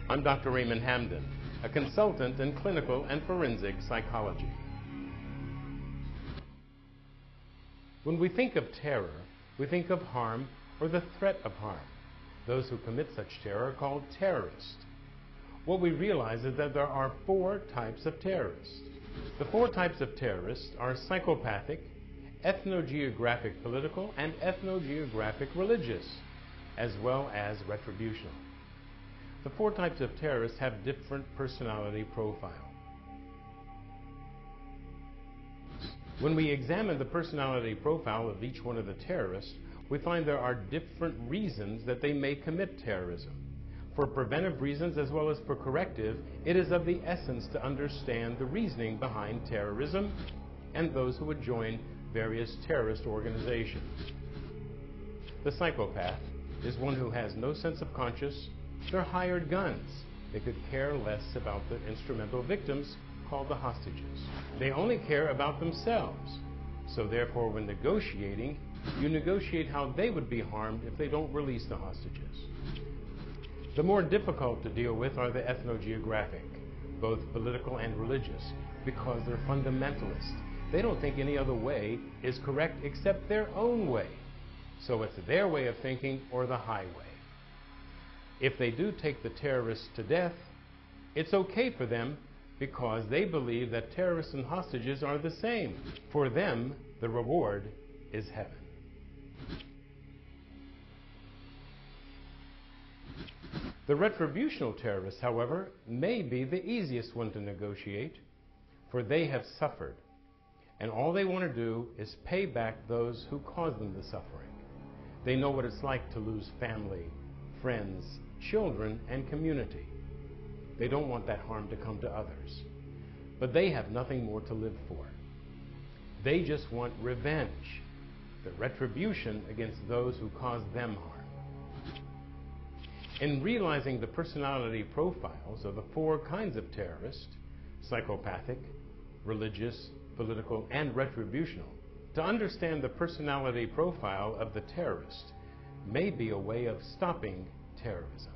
I'm Dr. Raymond Hamden, a consultant in clinical and forensic psychology. When we think of terror, we think of harm or the threat of harm. Those who commit such terror are called terrorists. What we realize is that there are 4 types of terrorists. The 4 types of terrorists are psychopathic, ethnogeographic political, and ethnogeographic religious, as well as retributional. The 4 types of terrorists have different personality profile. When we examine the personality profile of each one of the terrorists, we find there are different reasons that they may commit terrorism. For preventive reasons as well as for corrective, it is of the essence to understand the reasoning behind terrorism and those who would join various terrorist organizations. The psychopath is one who has no sense of conscience. They're hired guns. They could care less about the instrumental victims called the hostages. They only care about themselves. So therefore, when negotiating, you negotiate how they would be harmed if they don't release the hostages. The more difficult to deal with are the ethnogeographic, both political and religious, because they're fundamentalists. They don't think any other way is correct except their own way. So it's their way of thinking or the highway. If they do take the terrorists to death, it's okay for them because they believe that terrorists and hostages are the same. For them, the reward is heaven. The retributional terrorists, however, may be the easiest one to negotiate, for they have suffered, and all they want to do is pay back those who caused them the suffering. They know what it's like to lose family, friends, children, and community. They don't want that harm to come to others. But they have nothing more to live for. They just want revenge, the retribution against those who caused them harm. In realizing the personality profiles of the 4 kinds of terrorists, psychopathic, religious, political, and retributional, to understand the personality profile of the terrorist may be a way of stopping terrorism.